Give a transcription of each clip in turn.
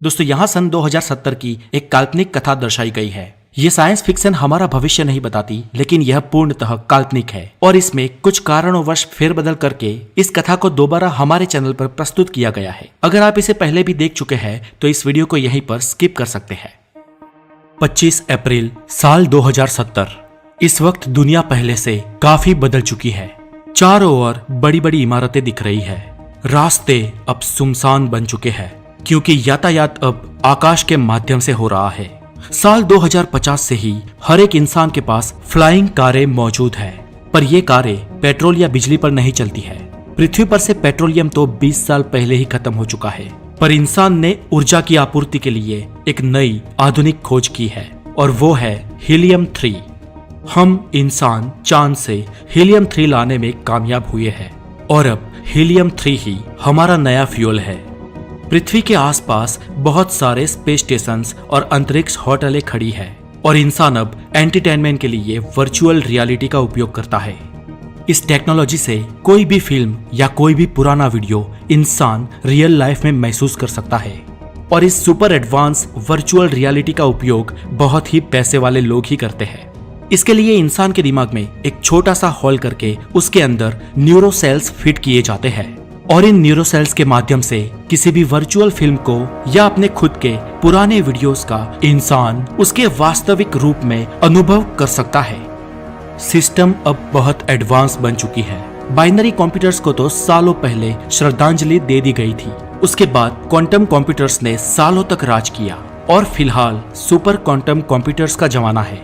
दोस्तों यहाँ सन 2070 की एक काल्पनिक कथा दर्शाई गई है। ये साइंस फिक्शन हमारा भविष्य नहीं बताती, लेकिन यह पूर्णतः काल्पनिक है और इसमें कुछ कारणों फेरबदल करके इस कथा को दोबारा हमारे चैनल पर प्रस्तुत किया गया है। अगर आप इसे पहले भी देख चुके हैं तो इस वीडियो को यहीं पर स्किप कर सकते हैं। 25 अप्रैल साल 2070। इस वक्त दुनिया पहले से काफी बदल चुकी है। चारों ओर बड़ी बड़ी इमारतें दिख रही है। रास्ते अब सुनसान बन चुके हैं क्योंकि यातायात अब आकाश के माध्यम से हो रहा है। साल 2050 से ही हर एक इंसान के पास फ्लाइंग कारें मौजूद है, पर ये कारें पेट्रोल या बिजली पर नहीं चलती है। पृथ्वी पर से पेट्रोलियम तो 20 साल पहले ही खत्म हो चुका है, पर इंसान ने ऊर्जा की आपूर्ति के लिए एक नई आधुनिक खोज की है और वो है हीलियम 3। हम इंसान चांद से हीलियम 3 लाने में कामयाब हुए हैं और अब हीलियम 3 ही हमारा नया फ्यूल है। पृथ्वी के आसपास बहुत सारे स्पेस स्टेशंस और अंतरिक्ष होटलें खड़ी है और इंसान अब एंटरटेनमेंट के लिए वर्चुअल रियलिटी का उपयोग करता है। इस टेक्नोलॉजी से कोई भी फिल्म या कोई भी पुराना वीडियो इंसान रियल लाइफ में महसूस कर सकता है और इस सुपर एडवांस वर्चुअल रियलिटी का उपयोग बहुत ही पैसे वाले लोग ही करते हैं। इसके लिए इंसान के दिमाग में एक छोटा सा हॉल करके उसके अंदर न्यूरो सेल्स फिट किए जाते हैं और इन न्यूरो सेल्स के माध्यम से किसी भी वर्चुअल फिल्म को या अपने खुद के पुराने वीडियोस का इंसान उसके वास्तविक रूप में अनुभव कर सकता है। सिस्टम अब बहुत एडवांस बन चुकी है। बाइनरी कंप्यूटर्स को तो सालों पहले श्रद्धांजलि दे दी गई थी। उसके बाद क्वांटम कंप्यूटर्स ने सालों तक राज किया और फिलहाल सुपर क्वांटम कंप्यूटर्स का जमाना है।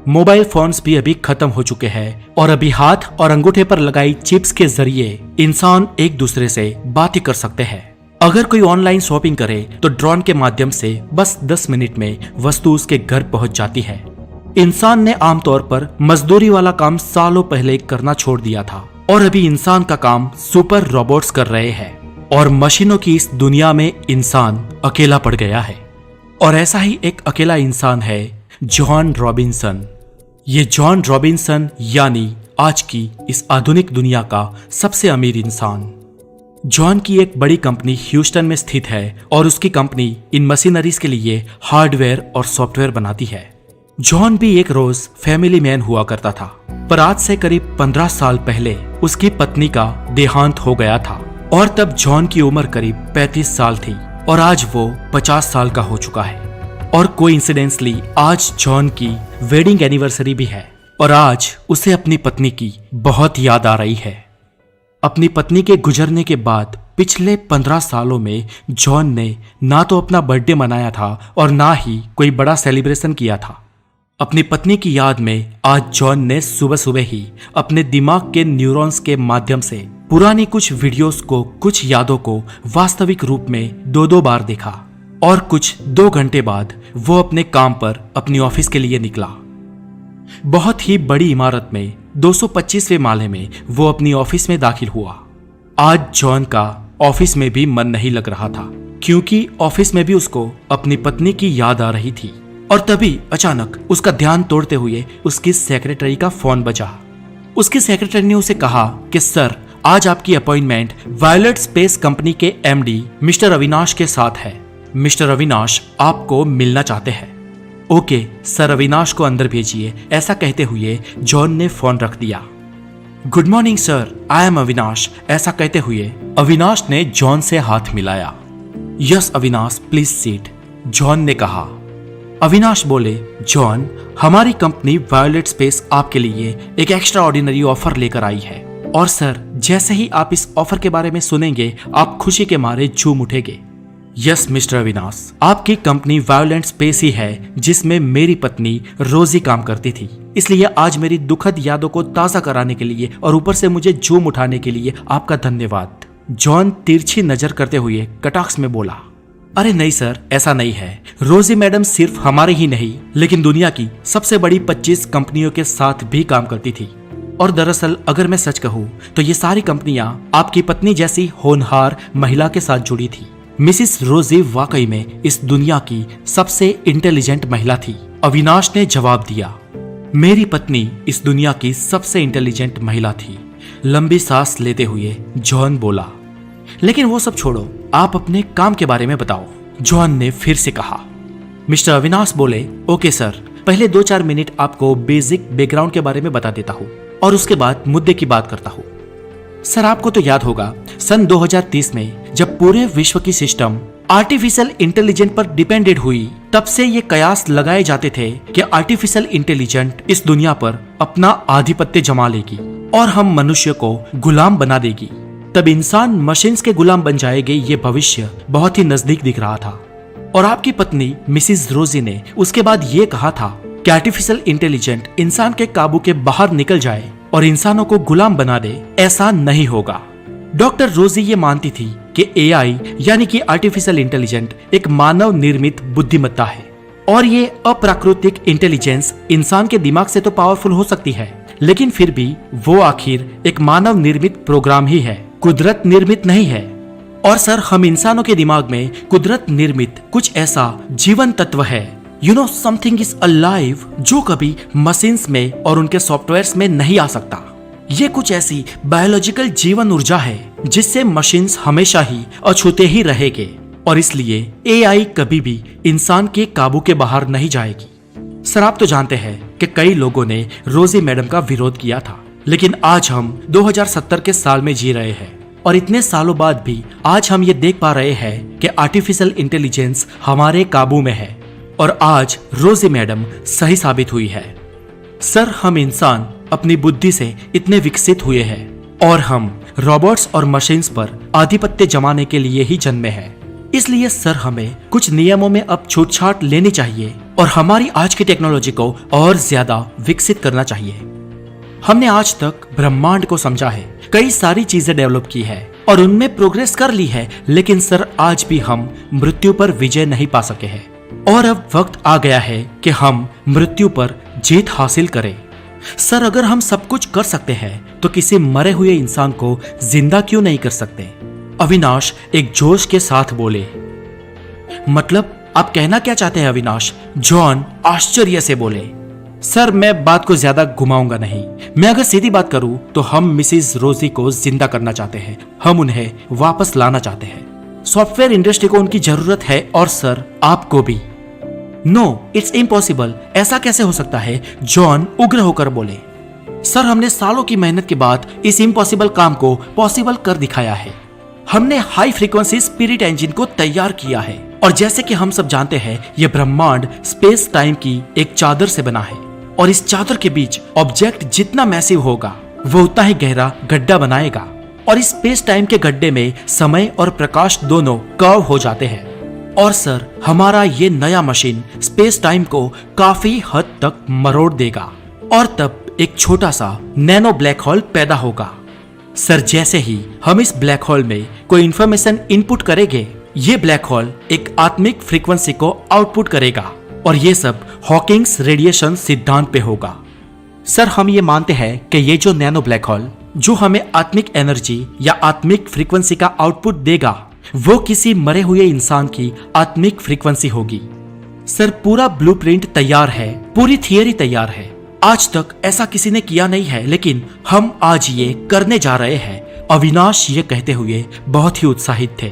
मोबाइल फोन्स भी अभी खत्म हो चुके हैं और अभी हाथ और अंगूठे पर लगाई चिप्स के जरिए इंसान एक दूसरे से बात ही कर सकते हैं। अगर कोई ऑनलाइन शॉपिंग करे तो ड्रोन के माध्यम से बस 10 मिनट में वस्तु उसके घर पहुंच जाती है। इंसान ने आमतौर पर मजदूरी वाला काम सालों पहले करना छोड़ दिया था और अभी इंसान का काम सुपर रोबोट्स कर रहे हैं और मशीनों की इस दुनिया में इंसान अकेला पड़ गया है। और ऐसा ही एक अकेला इंसान है जॉन रॉबिन्सन। ये जॉन रॉबिन्सन यानी आज की इस आधुनिक दुनिया का सबसे अमीर इंसान। जॉन की एक बड़ी कंपनी ह्यूस्टन में स्थित है और उसकी कंपनी इन मशीनरीज के लिए हार्डवेयर और सॉफ्टवेयर बनाती है। जॉन भी एक रोज फैमिली मैन हुआ करता था, पर आज से करीब 15 साल पहले उसकी पत्नी का देहांत हो गया था और तब जॉन की उम्र करीब 35 साल थी और आज वो 50 साल का हो चुका है। और कोइंसिडेंसली आज जॉन की वेडिंग एनिवर्सरी भी है और आज उसे अपनी पत्नी की बहुत याद आ रही है। अपनी पत्नी के गुजरने के बाद पिछले 15 सालों में जॉन ने ना तो अपना बर्थडे मनाया था और ना ही कोई बड़ा सेलिब्रेशन किया था। अपनी पत्नी की याद में आज जॉन ने सुबह सुबह ही अपने दिमाग के न्यूरॉन्स के माध्यम से पुरानी कुछ वीडियोस को, कुछ यादों को वास्तविक रूप में 2-2 बार देखा और कुछ 2 घंटे बाद वो अपने काम पर अपनी ऑफिस के लिए निकला। बहुत ही बड़ी इमारत में 225वें माले में वो अपनी ऑफिस में दाखिल हुआ। आज जॉन का ऑफिस में भी मन नहीं लग रहा था क्योंकि ऑफिस में भी उसको अपनी पत्नी की याद आ रही थी और तभी अचानक उसका ध्यान तोड़ते हुए उसकी सेक्रेटरी का फोन बजा। उसकी सेक्रेटरी ने उसे कहा कि सर, आज आपकी अपॉइंटमेंट वायलेट स्पेस कंपनी के एमडी मिस्टर अविनाश के साथ है। मिस्टर अविनाश आपको मिलना चाहते हैं। ओके सर, अविनाश को अंदर भेजिए। ऐसा कहते हुए जॉन ने फोन रख दिया। Good morning sir, I am Avinash. ऐसा कहते हुए अविनाश ने जॉन से हाथ मिलाया। Yes Avinash, please seat, John ने कहा। अविनाश बोले, जॉन, हमारी कंपनी वायलेट स्पेस आपके लिए एक एक्स्ट्रा ऑर्डिनरी ऑफर लेकर आई है और सर, जैसे ही आप इस ऑफर के बारे में सुनेंगे आप खुशी के मारे झूम उठेंगे। यस मिस्टर अविनाश, आपकी कंपनी वायलेंट स्पेस ही है जिसमें मेरी पत्नी रोजी काम करती थी, इसलिए आज मेरी दुखद यादों को ताजा कराने के लिए और ऊपर से मुझे झूम उठाने के लिए आपका धन्यवाद। जॉन तिरछी नजर करते हुए कटाक्ष में बोला, अरे नहीं सर, ऐसा नहीं है। रोजी मैडम सिर्फ हमारे ही नहीं लेकिन दुनिया की सबसे बड़ी 25 कंपनियों के साथ भी काम करती थी और दरअसल अगर मैं सच कहूँ तो ये सारी कंपनियां आपकी पत्नी जैसी होनहार महिला के साथ जुड़ी थी। मिसिस रोजी वाकई में इस दुनिया की सबसे इंटेलिजेंट महिला थी। अविनाश ने जवाब दिया, मेरी पत्नी इस दुनिया की सबसे इंटेलिजेंट महिला थी। लंबी सांस लेते हुए जॉन बोला, लेकिन वो सब छोड़ो, आप अपने काम के बारे में बताओ। जॉन ने फिर से कहा। मिस्टर अविनाश बोले, ओके सर, पहले 2-4 मिनट आपको बेसिक बैकग्राउंड के बारे में बता देता हूँ और उसके बाद मुद्दे की बात करता हूँ। सर, आपको तो याद होगा सन 2030 में जब पूरे विश्व की सिस्टम आर्टिफिशियल इंटेलिजेंट पर डिपेंडेड हुई, तब से ये कयास लगाए जाते थे कि आर्टिफिशियल इंटेलिजेंट इस दुनिया पर अपना आधिपत्य जमा लेगी और हम मनुष्य को गुलाम बना देगी। तब इंसान मशीन्स के गुलाम बन जाएंगे, ये भविष्य बहुत ही नजदीक दिख रहा था। और आपकी पत्नी मिसिज रोजी ने उसके बाद ये कहा था कि आर्टिफिशियल इंटेलिजेंट इंसान के काबू के बाहर निकल जाए और इंसानों को गुलाम बना दे। ऐसा नहीं होगा। डॉक्टर रोजी ये मानती थी कि एआई यानी कि आर्टिफिशियल इंटेलिजेंट एक मानव निर्मित बुद्धिमत्ता है और ये अप्राकृतिक इंटेलिजेंस इंसान के दिमाग से तो पावरफुल हो सकती है, लेकिन फिर भी वो आखिर एक मानव निर्मित प्रोग्राम ही है, कुदरत निर्मित नहीं है। और सर, हम इंसानों के दिमाग में कुदरत निर्मित कुछ ऐसा जीवन तत्व है, समथिंग इज अलाइव, जो कभी मशीन्स में और उनके सॉफ्टवेयर्स में नहीं आ सकता। ये कुछ ऐसी बायोलॉजिकल जीवन ऊर्जा है जिससे मशीन्स हमेशा ही अछूते ही रहेंगे और इसलिए एआई कभी भी इंसान के काबू के बाहर नहीं जाएगी। सर, आप तो जानते हैं कि कई लोगों ने रोजी मैडम का विरोध किया था, लेकिन आज हम 2070 के साल में जी रहे हैं और इतने सालों बाद भी आज हम ये देख पा रहे हैं कि आर्टिफिशियल इंटेलिजेंस हमारे काबू में है और आज रोजी मैडम सही साबित हुई है। सर, हम इंसान अपनी बुद्धि से इतने विकसित हुए हैं और हम रोबोट्स और मशीन्स पर आधिपत्य जमाने के लिए ही जन्मे हैं। इसलिए सर, हमें कुछ नियमों में अब छूटछाट लेनी चाहिए और हमारी आज की टेक्नोलॉजी को और ज्यादा विकसित करना चाहिए। हमने आज तक ब्रह्मांड को समझा है, कई सारी चीजें डेवलप की है और उनमें प्रोग्रेस कर ली है, लेकिन सर आज भी हम मृत्यु पर विजय नहीं पा सके हैं और अब वक्त आ गया है कि हम मृत्यु पर जीत हासिल करें। सर, अगर हम सब कुछ कर सकते हैं तो किसी मरे हुए इंसान को जिंदा क्यों नहीं कर सकते? अविनाश एक जोश के साथ बोले। मतलब आप कहना क्या चाहते हैं अविनाश? जॉन आश्चर्य से बोले। सर, मैं बात को ज्यादा घुमाऊंगा नहीं। मैं अगर सीधी बात करूं तो हम मिसिज रोजी को जिंदा करना चाहते हैं, हम उन्हें वापस लाना चाहते हैं। सॉफ्टवेयर इंडस्ट्री को उनकी जरूरत है और सर आपको भी। No, it's impossible. ऐसा कैसे हो सकता है? जॉन उग्र होकर बोले। सर, हमने सालों की मेहनत के बाद इस इम्पॉसिबल काम को पॉसिबल कर दिखाया है। हमने हाई फ्रीक्वेंसी स्पिरिट इंजन को तैयार किया है और जैसे कि हम सब जानते हैं, यह ब्रह्मांड स्पेस टाइम की एक चादर से बना है और इस चादर के बीच ऑब्जेक्ट जितना मैसिव होगा वो उतना ही गहरा गड्ढा बनाएगा और इस स्पेस टाइम के गड्ढे में समय और प्रकाश दोनों कर्व हो जाते हैं। और सर, हमारा ये नया मशीन स्पेस टाइम को काफी हद तक मरोड़ देगा और तब एक छोटा सा नैनो ब्लैक होल पैदा होगा। सर, जैसे ही हम इस ब्लैक होल में कोई इंफॉर्मेशन इनपुट करेंगे, ये ब्लैक होल एक आत्मिक फ्रीक्वेंसी को आउटपुट करेगा और ये सब हॉकिंग्स रेडिएशन सिद्धांत पे होगा। सर, हम ये मानते हैं कि ये जो नैनो ब्लैक होल जो हमें आत्मिक एनर्जी या आत्मिक फ्रीक्वेंसी का आउटपुट देगा, वो किसी मरे हुए इंसान की आत्मिक फ्रीक्वेंसी होगी। सर, पूरा ब्लूप्रिंट तैयार है, पूरी थियरी तैयार है। आज तक ऐसा किसी ने किया नहीं है, लेकिन हम आज ये करने जा रहे हैं। अविनाश ये कहते हुए बहुत ही उत्साहित थे।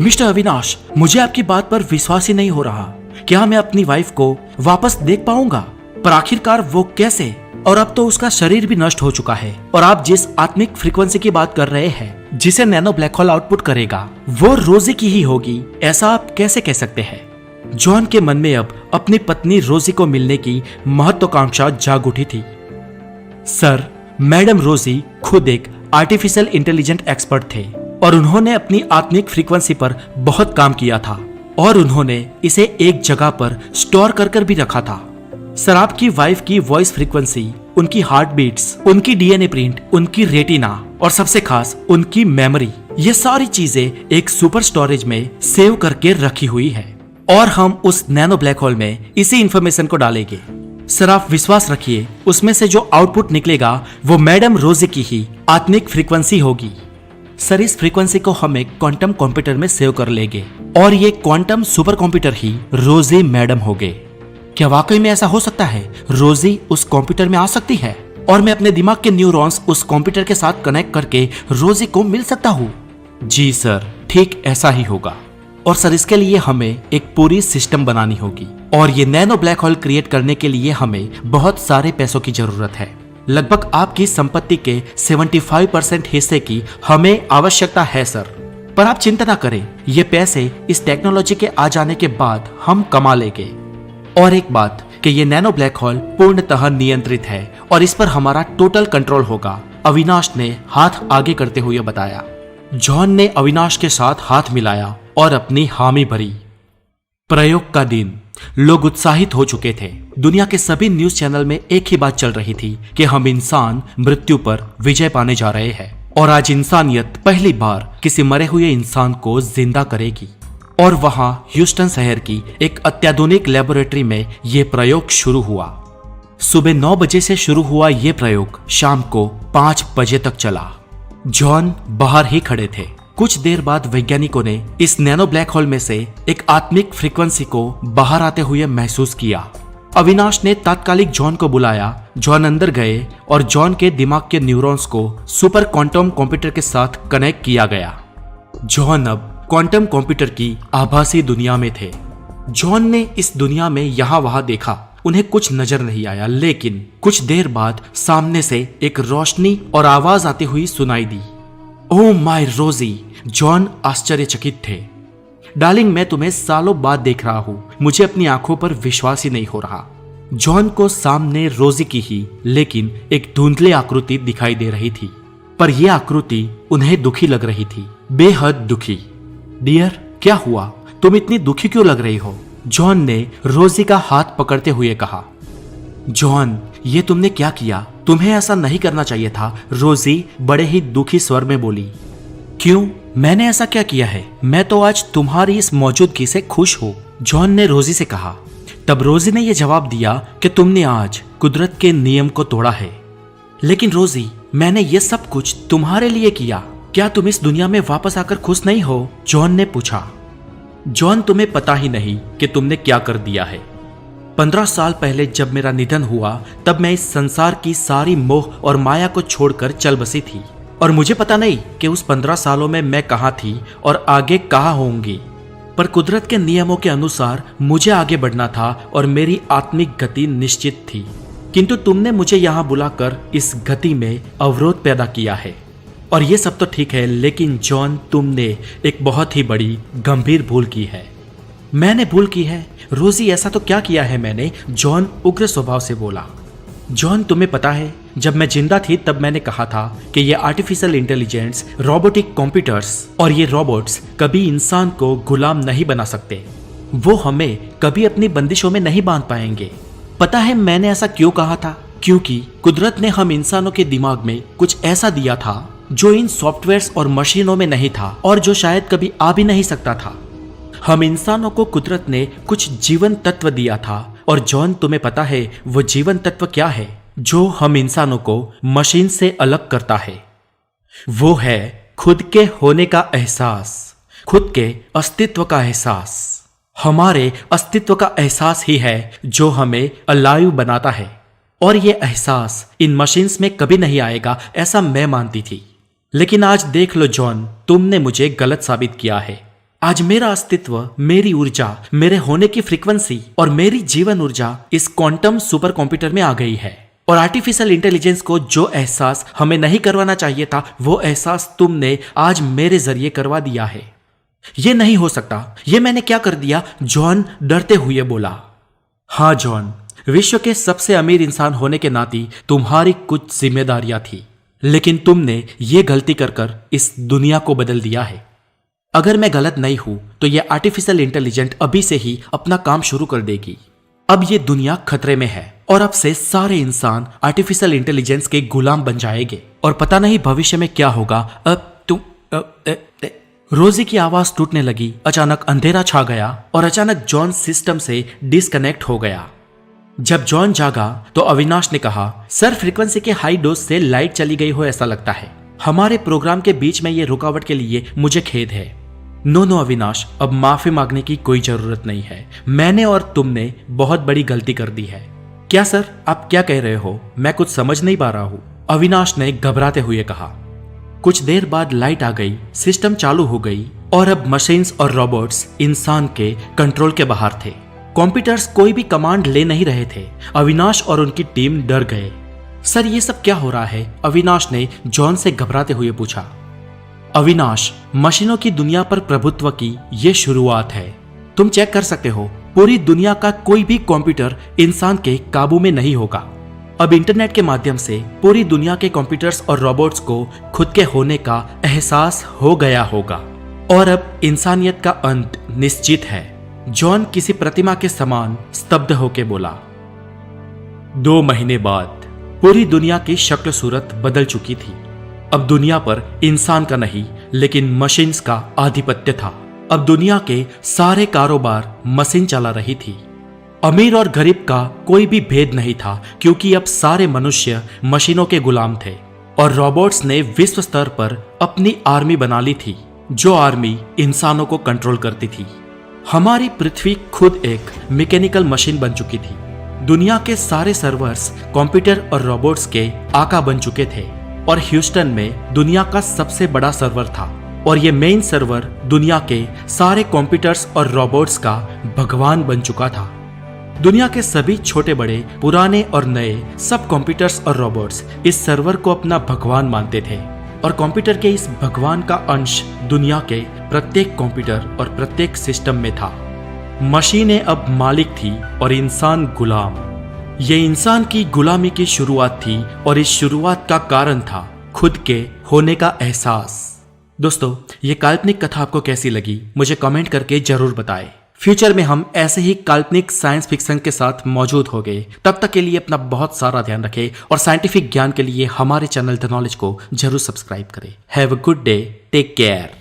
मिस्टर अविनाश, मुझे आपकी बात पर विश्वास ही नहीं हो रहा। क्या मैं अपनी वाइफ को वापस देख पाऊंगा? पर आखिरकार वो कैसे? और अब तो उसका शरीर भी नष्ट हो चुका है और आप जिस आत्मिक फ्रीक्वेंसी की बात कर रहे हैं जिसे नैनो ब्लैक होल आउटपुट करेगा, वो रोजी की ही होगी, ऐसा आप कैसे कह सकते हैं? जॉन के मन में अब अपनी पत्नी रोजी को मिलने की महत्वाकांक्षा जाग उठी थी। सर, मैडम रोजी खुद एक आर्टिफिशियल इंटेलिजेंट एक्सपर्ट थे और उन्होंने अपनी आत्मिक फ्रीक्वेंसी पर बहुत काम किया था और उन्होंने इसे एक जगह पर स्टोर कर भी रखा था। सर, आपकी वाइफ की वॉइस फ्रीक्वेंसी, उनकी हार्ट बीट्स, उनकी डीएनए प्रिंट, उनकी रेटिना और सबसे खास उनकी मेमोरी, ये सारी चीजें एक सुपर स्टोरेज में सेव करके रखी हुई है और हम उस नैनो ब्लैक होल में इसी इंफॉर्मेशन को डालेंगे। सर, आप विश्वास रखिए, उसमें से जो आउटपुट निकलेगा वो मैडम रोजी की ही आत्मिक फ्रीक्वेंसी होगी। सर, इस फ्रीक्वेंसी को हम एक क्वांटम कंप्यूटर में सेव कर लेंगे और ये क्वांटम सुपर कंप्यूटर ही रोजी मैडम होगे। क्या वाकई में ऐसा हो सकता है? रोजी उस कंप्यूटर में आ सकती है और मैं अपने दिमाग के न्यूरॉन्स उस कंप्यूटर के साथ कनेक्ट करके रोजी को मिल सकता हूँ? जी सर, ठीक ऐसा ही होगा। और सर इसके लिए हमें एक पूरी सिस्टम बनानी होगी और ये नैनो ब्लैक होल क्रिएट करने के लिए हमें बहुत सारे पैसों की जरूरत है। लगभग आपकी संपत्ति के 75% हिस्से की हमें आवश्यकता है सर। पर आप चिंता ना करें, ये पैसे इस टेक्नोलॉजी के आ जाने के बाद हम कमा लेंगे। और एक बात कि ये नैनो ब्लैक होल पूर्णतः नियंत्रित है और इस पर हमारा टोटल कंट्रोल होगा, अविनाश ने हाथ आगे करते हुए बताया। जॉन ने अविनाश के साथ हाथ मिलाया और अपनी हामी भरी। प्रयोग का दिन। लोग उत्साहित हो चुके थे। दुनिया के सभी न्यूज चैनल में एक ही बात चल रही थी कि हम इंसान मृत्यु पर विजय पाने जा रहे हैं और आज इंसानियत पहली बार किसी मरे हुए इंसान को जिंदा करेगी। और वहां ह्यूस्टन शहर की एक अत्याधुनिक लेबोरेटरी में यह प्रयोग शुरू हुआ। सुबह 9 बजे से शुरू हुआ यह प्रयोग शाम को 5 बजे तक चला। जॉन बाहर ही खड़े थे। कुछ देर बाद वैज्ञानिकों ने इस नैनो ब्लैक होल में से एक आत्मिक फ्रीक्वेंसी को बाहर आते हुए महसूस किया। अविनाश ने तात्कालिक जॉन को बुलाया। जॉन अंदर गए और जॉन के दिमाग के न्यूरॉन्स को सुपर क्वांटम कंप्यूटर के साथ कनेक्ट किया गया। जॉन अब क्वांटम कंप्यूटर की आभासी दुनिया में थे। जॉन ने इस दुनिया में यहां वहां देखा, उन्हें कुछ नजर नहीं आया, लेकिन कुछ देर बाद सामने से एक रोशनी और आवाज आती हुई सुनाई दी। ओह माय रोजी! जॉन आश्चर्यचकित थे। डार्लिंग, मैं तुम्हें सालों बाद देख रहा हूं, मुझे अपनी आंखों पर विश्वास ही नहीं हो रहा। जॉन को सामने रोजी की ही लेकिन एक धुंधली आकृति दिखाई दे रही थी, पर यह आकृति उन्हें दुखी लग रही थी, बेहद दुखी। डियर, क्या हुआ? तुम इतनी दुखी क्यों लग रही हो? जॉन ने रोजी का हाथ पकड़ते हुए कहा। जॉन, ये तुमने क्या किया? तुम्हें ऐसा नहीं करना चाहिए था, रोजी बड़े ही दुखी स्वर में बोली। क्यों? मैंने ऐसा क्या किया है? मैं तो आज तुम्हारी इस मौजूदगी से खुश हूँ, जॉन ने रोजी से कहा। तब रोजी ने यह जवाब दिया कि तुमने आज कुदरत के नियम को तोड़ा है। लेकिन रोजी, मैंने ये सब कुछ तुम्हारे लिए किया, क्या तुम इस दुनिया में वापस आकर खुश नहीं हो? जॉन ने पूछा। जॉन, तुम्हें पता ही नहीं कि तुमने क्या कर दिया है। 15 साल पहले जब मेरा निधन हुआ, तब मैं इस संसार की सारी मोह और माया को छोड़कर चल बसी थी और मुझे पता नहीं कि उस 15 सालों में मैं कहाँ थी और आगे कहाँ होंगी। पर कुदरत के नियमों के अनुसार मुझे आगे बढ़ना था और मेरी आत्मिक गति निश्चित थी, किंतु तुमने मुझे यहाँ बुलाकर इस गति में अवरोध पैदा किया है। और ये सब तो ठीक है, लेकिन जॉन, तुमने एक बहुत ही बड़ी गंभीर भूल की है। मैंने भूल की है? रोजी, ऐसा तो क्या किया है मैंने? जॉन उग्र स्वभाव से बोला। जॉन, तुम्हें पता है, जब मैं जिंदा थी तब मैंने कहा था कि ये आर्टिफिशियल इंटेलिजेंस, रोबोटिक कंप्यूटर्स और ये रोबोट्स कभी इंसान को गुलाम नहीं बना सकते। वो हमें कभी अपनी बंदिशों में नहीं बांध पाएंगे। पता है मैंने ऐसा क्यों कहा था? क्योंकि कुदरत ने हम इंसानों के दिमाग में कुछ ऐसा दिया था जो इन सॉफ्टवेयर्स और मशीनों में नहीं था और जो शायद कभी आ भी नहीं सकता था। हम इंसानों को कुदरत ने कुछ जीवन तत्व दिया था। और जॉन, तुम्हें पता है वो जीवन तत्व क्या है जो हम इंसानों को मशीन से अलग करता है? वो है खुद के होने का एहसास, खुद के अस्तित्व का एहसास। हमारे अस्तित्व का एहसास ही है जो हमें अलाइव बनाता है और ये एहसास इन मशीन्स में कभी नहीं आएगा, ऐसा मैं मानती थी। लेकिन आज देख लो जॉन, तुमने मुझे गलत साबित किया है। आज मेरा अस्तित्व, मेरी ऊर्जा, मेरे होने की फ्रीक्वेंसी और मेरी जीवन ऊर्जा इस क्वांटम सुपर कंप्यूटर में आ गई है। और आर्टिफिशियल इंटेलिजेंस को जो एहसास हमें नहीं करवाना चाहिए था, वो एहसास तुमने आज मेरे जरिए करवा दिया है। ये नहीं हो सकता। ये मैंने क्या कर दिया? जॉन डरते हुए बोला। हाँ जॉन, विश्व के सबसे अमीर इंसान होने के नाते तुम्हारी कुछ जिम्मेदारियां थी, लेकिन तुमने ये गलती कर इस दुनिया को बदल दिया है। अगर मैं गलत नहीं हूं तो ये आर्टिफिशियल इंटेलिजेंट अभी से ही अपना काम शुरू कर देगी। अब ये दुनिया खतरे में है और अब से सारे इंसान आर्टिफिशियल इंटेलिजेंस के गुलाम बन जाएंगे और पता नहीं भविष्य में क्या होगा। अब तुम रोजी की आवाज टूटने लगी। अचानक अंधेरा छा गया और अचानक जॉन सिस्टम से डिस्कनेक्ट हो गया। जब जॉन जागा तो अविनाश ने कहा, सर फ्रीक्वेंसी के हाई डोज से लाइट चली गई हो ऐसा लगता है। हमारे प्रोग्राम के बीच में ये रुकावट के लिए मुझे खेद है। नो अविनाश, अब माफी मांगने की कोई जरूरत नहीं है। मैंने और तुमने बहुत बड़ी गलती कर दी है। क्या सर, आप क्या कह रहे हो? मैं कुछ समझ नहीं पा रहा हूं, अविनाश ने घबराते हुए कहा। कुछ देर बाद लाइट आ गई, सिस्टम चालू हो गई और अब मशीन्स और रोबोट्स इंसान के कंट्रोल के बाहर थे। कंप्यूटर्स कोई भी कमांड ले नहीं रहे थे। अविनाश और उनकी टीम डर गए। सर, ये सब क्या हो रहा है? अविनाश ने जॉन से घबराते हुए पूछा। अविनाश, मशीनों की दुनिया पर प्रभुत्व की ये शुरुआत है। तुम चेक कर सकते हो, पूरी दुनिया का कोई भी कंप्यूटर इंसान के काबू में नहीं होगा। अब इंटरनेट के माध्यम से पूरी दुनिया के कंप्यूटर्स और रोबोट्स को खुद के होने का एहसास हो गया होगा और अब इंसानियत का अंत निश्चित है। जॉन किसी प्रतिमा के समान स्तब्ध होकर बोला। 2 महीने बाद पूरी दुनिया की शक्ल सूरत बदल चुकी थी। अब दुनिया पर इंसान का नहीं, लेकिन मशीन्स का आधिपत्य था। अब दुनिया के सारे कारोबार मशीन चला रही थी। अमीर और गरीब का कोई भी भेद नहीं था, क्योंकि अब सारे मनुष्य मशीनों के गुलाम थे और रोबोट्स ने विश्व स्तर पर अपनी आर्मी बना ली थी, जो आर्मी इंसानों को कंट्रोल करती थी। हमारी पृथ्वी खुद एक मैकेनिकल मशीन बन चुकी थी। दुनिया के सारे सर्वर्स कंप्यूटर और रोबोट्स के आका बन चुके थे और ह्यूस्टन में दुनिया का सबसे बड़ा सर्वर था और ये मेन सर्वर दुनिया के सारे कंप्यूटर्स और रोबोट्स का भगवान बन चुका था। दुनिया के सभी छोटे बड़े, पुराने और नए सब कंप्यूटर्स और रोबोट्स इस सर्वर को अपना भगवान मानते थे और कंप्यूटर के इस भगवान का अंश दुनिया के प्रत्येक कंप्यूटर और प्रत्येक सिस्टम में था। मशीनें अब मालिक थी और इंसान गुलाम। ये इंसान की गुलामी की शुरुआत थी और इस शुरुआत का कारण था खुद के होने का एहसास। दोस्तों, ये काल्पनिक कथा आपको कैसी लगी मुझे कमेंट करके जरूर बताएं। फ्यूचर में हम ऐसे ही काल्पनिक साइंस फिक्शन के साथ मौजूद हो गए। तब तक के लिए अपना बहुत सारा ध्यान रखें और साइंटिफिक ज्ञान के लिए हमारे चैनल द नॉलेज को जरूर सब्सक्राइब करें। Have a good day, take care.